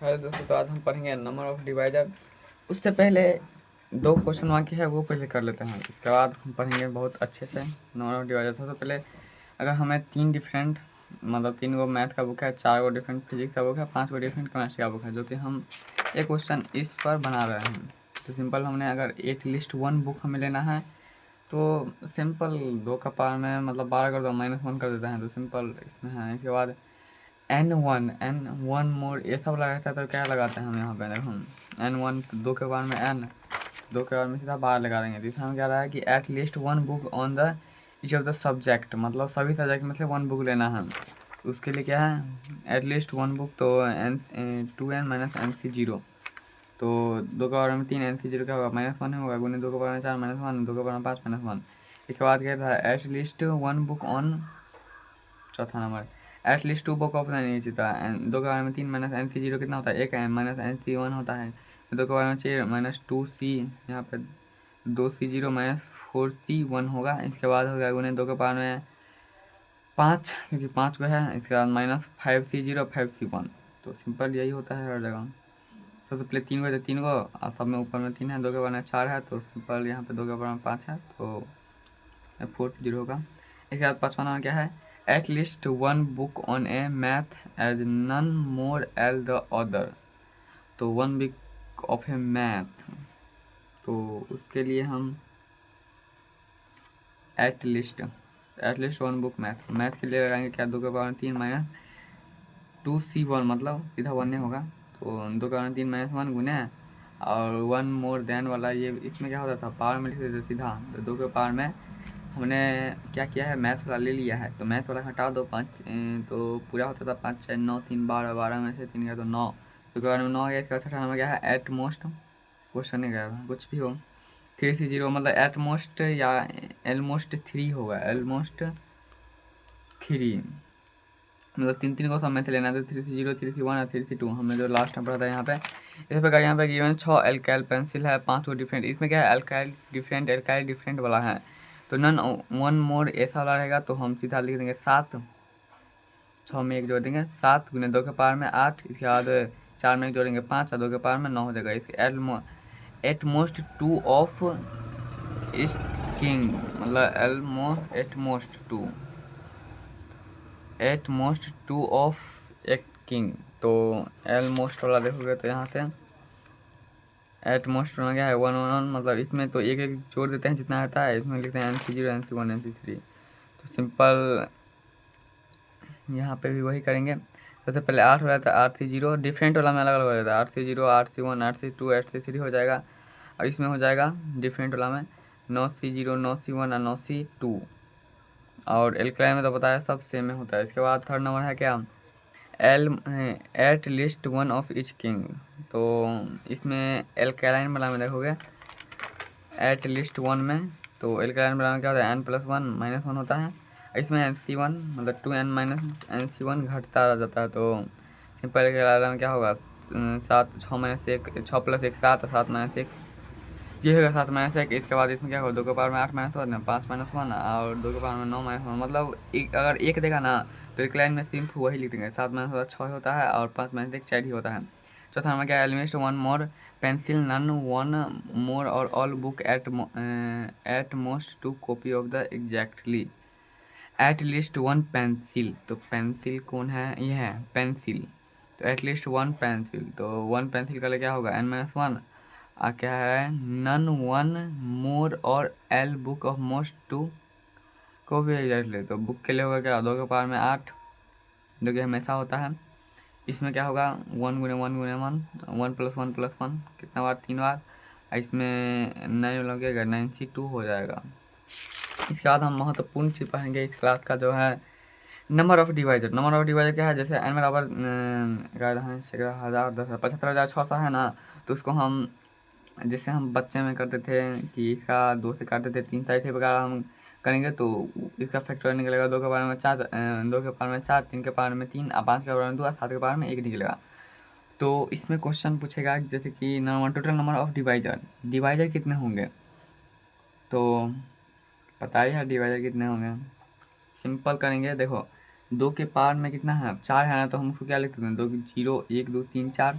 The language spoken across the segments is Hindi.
हेलो दोस्तों, तो आज हम पढ़ेंगे नंबर ऑफ डिवाइजर। उससे पहले दो क्वेश्चन बाकी है, वो पहले कर लेते हैं। इसके बाद हम पढ़ेंगे बहुत अच्छे से नंबर ऑफ डिवाइजर। सबसे पहले अगर हमें तीन डिफरेंट मतलब 3 गो मैथ का बुक है, 4 गो डिफरेंट फिजिक्स का बुक है, 5 गो डिफरेंट केमिस्ट्री का बुक है, जो कि हम एक क्वेश्चन इस पर बना रहे हैं। तो सिंपल हमने अगर एटलीस्ट 1 बुक हमें लेना है तो सिंपल 2 का पावर में मतलब 12 कर दो, -1 कर देते हैं। तो सिंपल इसमें है। इसके बाद n1 मोड ये सब लगा रहता है, तो क्या लगाते हैं हम यहाँ पे देखो n1 तो 2 के बाद में n, 2 के बाद में सीधा 12 लगा देंगे। तो इसमें क्या रहा है कि eight least 1 book on the each of the subject, मतलब सभी सब्जेक्ट में से 1 बुक लेना है। तो उसके लिए क्या है एट लीस्ट 1 बुक, तो n2n-nc0। तो 2 के बाद में 3 nc0 क्या होगा -1 होगा, गुने 2 के बाद में 4 -1, 2 के बाद में 5 -1। इसके बाद क्या था एट लीस्ट 1 बुक ऑन चौथा नंबर एटलीस्ट 2 बुक ऑफ नहीं जीता। 2 के बारे में 3 -nc0 कितना होता है 1 है, -nc1 होता है। 2 के बारे में 6 -2c, यहाँ पे 2c0 -4c1 होगा। इसके बाद हो गया गुने 2 के बारे में 5, क्योंकि 5 को है। इसके बाद -5c0 5c1। तो सिंपल यही होता है हर जगह। सबसे पहले 3 गो थे, 3 गो और सब में ऊपर में 3 है। 2 के बारे में 4 है, तो सिंपल यहाँ पे 2 के बारे में 5 है, तो 4c0 होगा। इसके बाद 55 नंबर क्या है at least 1 book on a math as none more L the other. तो 1 बुक ऑफ ए मैथ, तो उसके लिए हम एट लीस्ट 1 बुक मैथ के लिए लगाएंगे क्या 2 के पावर 3 -2c1, मतलब सीधा 1 नहीं होगा। तो 2 के पावर 3 -1 गुने और 1 मोर देन वाला ये इसमें क्या होता था पावर में लिख देते सीधा। तो 2 के पावर में हमने क्या किया है मैथ वाला ले लिया है, तो मैथ वाला हटा दो 5, तो पूरा होता था 5 6 9 3 12, 12 में से 3 गया तो 9। तो के बाद में 9 गया। इसका छठा नंबर क्या है एट मोस्ट, क्वेश्चन नहीं गया कुछ भी हो 3c0, मतलब एट मोस्ट या एलमोस्ट 3 होगा, एलमोस्ट 3, मतलब 3 को सब में से लेना है। तो 3c0 3c1 और 3c2 हमने जो लास्ट में पढ़ा था यहाँ पे। इस प्रकार यहाँ पे गिवन 6 एल्काइल पेंसिल है, 5 को डिफरेंट। इसमें क्या है एल्काइल डिफरेंट वाला है, तो नन 1 मोर ऐसा वाला रहेगा। तो हम सीधा लिख देंगे 7, 6 में 1 जोड़ देंगे 7 गुने 2 के पावर में 8। इसके बाद 4 में 1 जोड़ेंगे 5 और 2 के पावर में 9 हो जाएगा। इसके एट मोस्ट 2 ऑफ इस किंग, मतलब at most 2 of a king. तो एल मोस्ट वाला देखोगे तो यहाँ से एट मोस्ट में क्या है 1 1 मतलब इसमें तो एक एक जोड़ देते हैं जितना आता है। इसमें लिखते हैं nc0 nc1 nc3। तो सिंपल यहाँ पे भी वही करेंगे। सबसे पहले 8 हो जाता है r30, डिफरेंट वाला में अलग अलग हो जाता है r30 r31 r32 r33 हो जाएगा। और इसमें हो जाएगा डिफरेंट वाला में 9c0 9c1 और 9c2। और एल्कलाइन में तो बताया सब सेम में होता है। इसके बाद थर्ड नंबर है क्या L at least 1 of each king. तो इसमें एल्कलाइन वाला में देखोगे एट लिस्ट 1 में, तो एल्कलाइन वाला में क्या होता है n+1 -1 होता है। इसमें nc1 मतलब 2n-nc1 घटता रह जाता है। तो सिंपल के वाला में क्या होगा 7 6 -1 6 + 1 7 7 -1 ये होगा 7 -1। इसके बाद इसमें क्या होगा 2 के पावर में 8 -1 5 -1 और 2 के पावर में 9 -1, मतलब अगर एक देगा ना तो एक लाइन में सिर्फ वही लिख देंगे 7 -1 6 होता है और 5 -1 4 ही होता है। चौथा नंबर क्या है एलिमिनेट 1 मोर पेंसिल नन 1 मोर और all book at most 2 copy of the exactly at least 1 pencil. तो पेंसिल कौन है ये है पेंसिल, तो एट लीस्ट 1 पेंसिल। तो 1 पेंसिल का लिए क्या होगा n-1 और क्या है नन 1 मोर और L book of most 2 copy exactly. तो बुक के लिए होगा क्या 2 के पावर में 8, जो कि हमेशा होता है। इसमें क्या होगा 1 गुने 1 गुने 1 1+1+1 कितना बार 3 बार। इसमें 9 लगेगा 9c2 हो जाएगा। इसके बाद हम महत्वपूर्ण चीज़ पढ़ेंगे इस क्लास का, जो है number of divisor. Number of divisor क्या है जैसे n बराबर 11,000 10,000 75,600 है ना। तो उसको हम जैसे हम बच्चे में करते थे कि इसका 2 से काटते थे 3 साइड से प्रकार हम करेंगे। तो इसका फैक्टर निकलेगा 2 के पावर में 4 2 के पावर में 4 3 के पावर में 3 और 5 के पावर में 2 और 7 के पावर में 1 निकलेगा। तो इसमें क्वेश्चन पूछेगा जैसे कि total number of divisor, divisor कितने होंगे। तो पता ही है डिवाइजर कितने होंगे। सिंपल करेंगे देखो 2 के पावर में कितना है 4 है ना, तो हम उसको क्या लिख सकते हैं 2 की 0 1 2 3 4।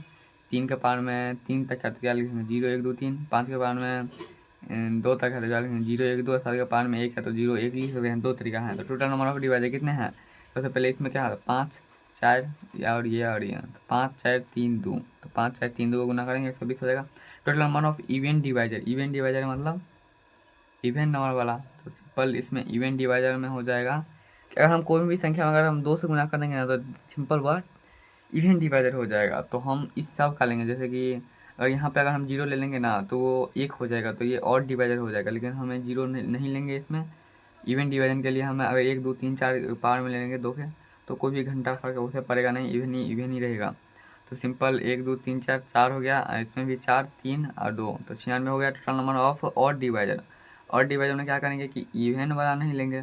3 के पावर में 3 तक है तो क्या लिखेंगे 0 1 2 3। 5 के पावर में 2 तक है तो क्या लिखेंगे 0 1 2। 7 के पावर में 1 है तो 0 1 लिख सकते हैं। 2 तरीका है। तो टोटल नंबर ऑफ डिवाइजर कितने हैं। सबसे पहले इसमें क्या है 5 4 और ये तो 5 4 3 2। तो 5 4 3 2 को गुना करेंगे 120 हो जाएगा। Total number of event divisor. Even divisor मतलब इवेंट नंबर वाला। तो सिंपल इसमें इवेंट डिवाइजर में हो जाएगा कि अगर हम कोई भी संख्या अगर हम 2 से गुना कर देंगे ना तो सिंपल वर्ड इवेंट डिवाइजर हो जाएगा। तो हम इस सब का लेंगे, जैसे कि अगर यहाँ पे अगर हम 0 ले लेंगे ना तो वो 1 हो जाएगा, तो ये ऑड डिवाइजर हो जाएगा। लेकिन हमें 0 नहीं लेंगे इसमें। इवेंट डिवाइजन के लिए हमें अगर 1 2 3 4 पावर में ले लेंगे 2 के, तो कोई भी घंटा फर्क है उसे पड़ेगा नहीं, इवन ही रहेगा। तो सिंपल 1 2 3 4 4 हो गया, इसमें भी 4 3 और 2 तो 96 हो गया total number of odd divisor. Odd divisor में क्या करेंगे कि इवन वाला नहीं लेंगे,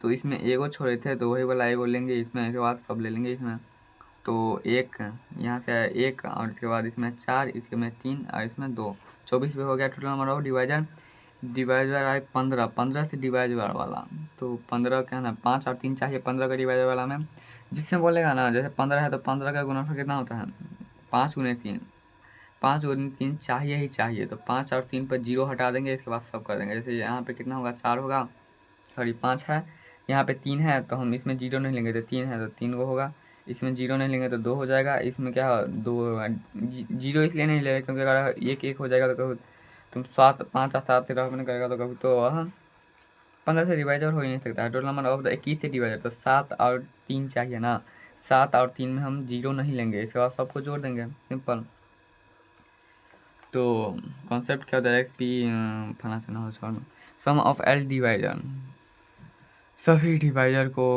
तो इसमें एगो छोड़े थे तो वही वाला एगो लेंगे इसमें, इसके बाद सब ले लेंगे इसमें। तो 1 यहाँ से 1 और इसके बाद इसमें 4, इसके में 3 और इसमें 2, 24 पे हो गया total number of divisor. Divisor आए 15, 15 से डिवाइजर वाला। तो 15 क्या ना 5 और 3 चाहिए 15 का डिवाइजर वाला में, जिससे बोलेगा ना जैसे 15 है तो 15 का गुणनफल कितना होता है 5 गुने 3। 5 गुने 3 चाहिए ही चाहिए, तो 5 और 3 पर 0 हटा देंगे, इसके बाद सब कर देंगे। जैसे यहाँ पे कितना होगा 4 होगा, सॉरी 5 है, यहाँ पे 3 है तो हम इसमें 0 नहीं लेंगे, तो 3 है तो 3 वो होगा। इसमें 0 नहीं लेंगे तो 2 हो जाएगा। इसमें क्या 2 होगा, 0 इसलिए नहीं ले रहे क्योंकि अगर 1 1 हो जाएगा तो कभी तुम 7 5 और 7 से नहीं करेगा तो कभी तो वह 15 से डिवाइजर हो ही नहीं सकता है। टोटल नंबर ऑफ द 21 से डिवाइजर, तो 7 और 3 चाहिए ना, 7 और 3 में हम 0 नहीं लेंगे, इसके बाद सबको जोड़ देंगे सिंपल। तो कॉन्सेप्ट क्या होता है एक्स पी फना चना हो छोड़ सम ऑफ एल डिवाइजर, सभी डिवाइजर को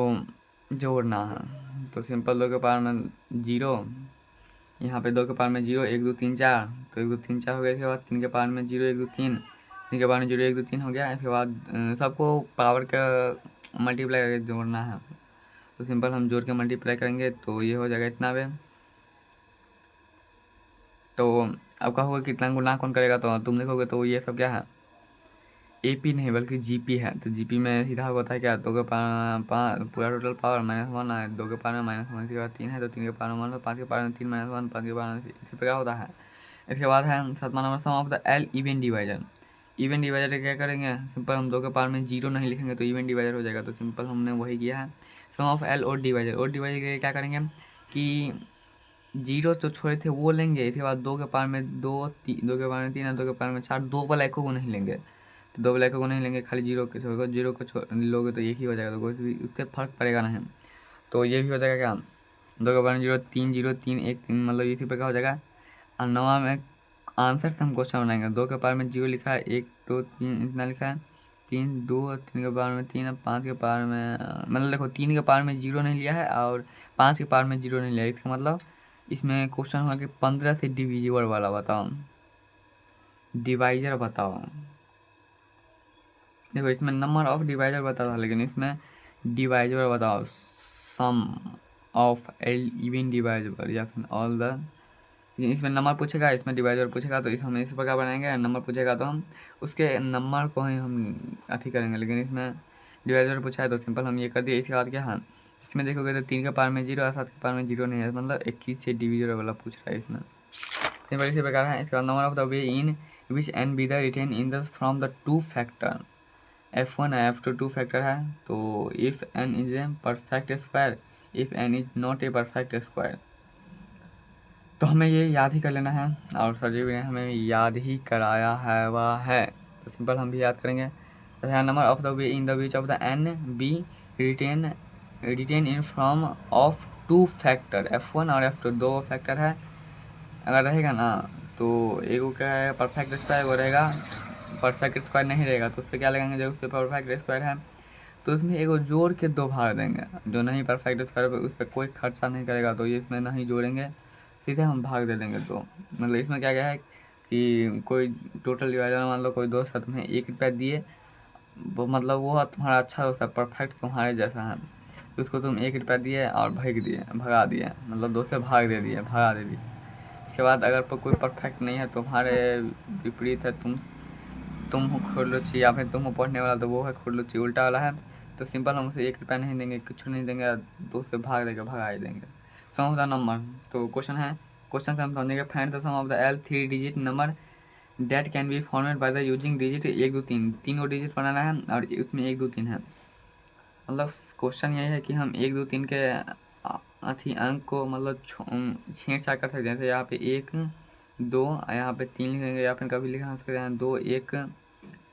जोड़ना है। तो सिंपल 2 के पावर में 0, यहाँ पे 2 के पावर में 0 1 2 3 4, तो 1 2 3 4 हो गया। इसके बाद 3 के पावर में 0 1 2 3, 3 के पावर में 0 1 2 3 हो गया। इसके बाद सबको पावर का मल्टीप्लाई करके जोड़ना है। तो सिंपल हम जोड़ के मल्टीप्लाई करेंगे तो ये हो जाएगा इतना वे। तो अब कहोगे कितना गुना कौन करेगा, तो तुम देखोगे तो ये सब क्या है एपी नहीं बल्कि जीपी है। तो जीपी में सीधा होता है क्या 2 के पावर पूरा टोटल पावर -1 है, 2 के पावर में -1, इसके बाद 3 है तो 3 के पावर में 1, 5 के पावर में 3 -1, 5 के पावर में इसी प्रकार होता है। इसके बाद है 7वां number sum of the all even divisor. Even divisor क्या करेंगे सिंपल हम 2 के पावर में 0 नहीं लिखेंगे तो इवेंट डिवाइजर हो जाएगा। तो सिंपल हमने वही किया है। सम ऑफ एल और डिवाइजर। और डिवाइजर के लिए क्या करेंगे कि 0 जो छोड़े थे वो लेंगे, इसके बाद 2 के पावर में 2 2 के पावर में 3 और 2 के पावर में 4, 2 वाला एको को नहीं लेंगे। तो 2 वाला एको को नहीं लेंगे, खाली 0 के छोड़कर 0 को लोगे तो एक ही हो जाएगा, तो कोई भी उससे फर्क पड़ेगा नहीं। तो ये भी हो जाएगा क्या 2 के पावर में 0 3 0 3 1 3, मतलब इसी प्रकार हो जाएगा। और 9वां में आंसर से हम क्वेश्चन बनाएंगे। 2 के पावर में 0 लिखा है, 1 2 3 इतना लिखा है, 3 2 3 के पावर में 3 और 5 के पावर में मतलब देखो 3 के पावर में 0 नहीं लिया है और 5 के पावर में 0 नहीं लिया है। इसका मतलब इसमें क्वेश्चन हुआ कि 15 से डिविजिबल वाला बताओ, डिवाइजर बताओ। देखो इसमें नंबर ऑफ डिवाइजर बता था लेकिन इसमें डिवाइजर बताओ, सम ऑफ एल इवन डिवाइजर या फिर ऑल द। लेकिन इसमें नंबर पूछेगा, इसमें डिवाइजर पूछेगा, तो हम इस प्रकार बनाएंगे। नंबर पूछेगा तो हम उसके नंबर को ही हम अथी करेंगे। लेकिन इसमें डिवाइजर पूछा है तो सिंपल हम ये कर दिए। इसके बाद क्या है इसमें देखोगे तो 3 के पावर में 0 और 7 के पावर में 0 नहीं है, मतलब 21 से डिविजर वाला पूछ रहा है इसमें सिंपल इसी प्रकार है। इसके बाद number of the way in which N be the written in the from the 2 factor f1 है f2 2 फैक्टर है। तो if n is a perfect square, if n is not a perfect square, तो हमें ये याद ही कर लेना है और सर जी ने हमें याद ही कराया है वह है। तो सिंपल हम भी याद करेंगे। Number of the way in the which of the N be written in from of 2 factor f1 और f2 दो फैक्टर है। अगर रहेगा ना तो एगो क्या है परफेक्ट स्क्वायर, वो रहेगा परफेक्ट स्क्वायर नहीं रहेगा तो उस पर क्या लगाएंगे, जो उस पर परफेक्ट स्क्वायर है तो उसमें एगो जोड़ के 2 भाग देंगे। जो नहीं परफेक्ट स्क्वायर पर उस पर कोई खर्चा नहीं करेगा तो ये इसमें नहीं जोड़ेंगे, सीधे हम भाग दे देंगे। तो मतलब इसमें क्या क्या है कि कोई टोटल डिवाइजर मान लो कोई दोस्त है तुम्हें 1 रुपया दिए, वो मतलब वो तुम्हारा अच्छा दोस्त है परफेक्ट तुम्हारे जैसा है, तो उसको तुम 1 रुपया दिए और भगा दिए, मतलब 2 से भगा दे दिए। इसके बाद अगर कोई परफेक्ट नहीं है तुम्हारे विपरीत है, तुम खोलोची या फिर तुम पढ़ने वाला तो वो है खोलोची उल्टा वाला है, तो सिंपल हम उसे 1 रुपया नहीं देंगे, कुछ नहीं देंगे, 2 से भाग देंगे, भगा ही देंगे। सम ऑफ द नंबर, तो क्वेश्चन से हम समझेंगे find the sum of the L 3 digit number that can be format by the using digit 1 2 3। 3 को डिजिट बनाना है और उसमें 1 2 3 है। मतलब क्वेश्चन यही है कि हम 1 2 3 के अथी अंक को मतलब छेड़ छाड़ कर सकते हैं। जैसे यहाँ पे 1 2, यहाँ पे 3 लिखेंगे, या फिर कभी लिखा सकते हैं 2 1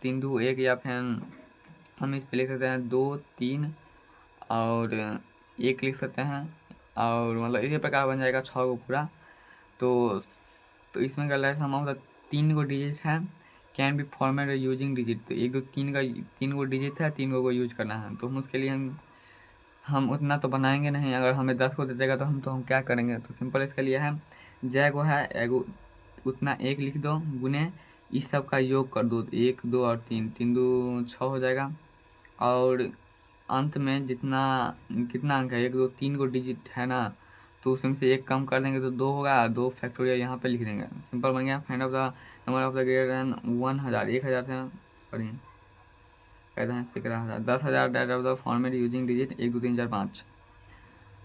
3 2 1, या फिर हम इस पे लिख सकते हैं 2 3 और 1 लिख सकते हैं, और मतलब इसी प्रकार बन जाएगा 6 को पूरा। तो इसमें क्या है, सम ऑफ द 3 को डिजिट है can be format using digit. तो 1 2 3 का 3 को डिजिट है, 3 को यूज करना है। तो हम उसके लिए हम उतना तो बनाएंगे नहीं। अगर हमें 10 को दे देगा तो हम क्या करेंगे। तो सिंपल इसके लिए है जय को है एगो उतना 1 लिख दो, गुने इस सब का योग कर दो, 1 2 और 3 3 2 6 हो जाएगा। और अंत में कितना अंक है, 1 2 3 को डिजिट है ना, तो उसमें से 1 कम कर देंगे तो 2 होगा, 2 फैक्टोरियल यहाँ पे लिख देंगे। सिंपल बन गया find of the number of the greater than 1000। 1000 से सॉरी कहते हैं 11,000 10,000 that of the format using digit 1 2 3 4 5।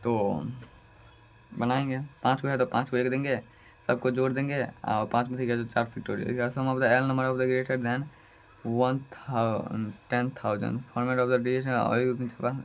तो बनाएंगे 5 को है तो 5 को 1 देंगे, सबको जोड़ देंगे और 5 में से क्या जो 4 factorial. Sum of the L number of the greater than 1000 format of the digit 1 2 3 4 5।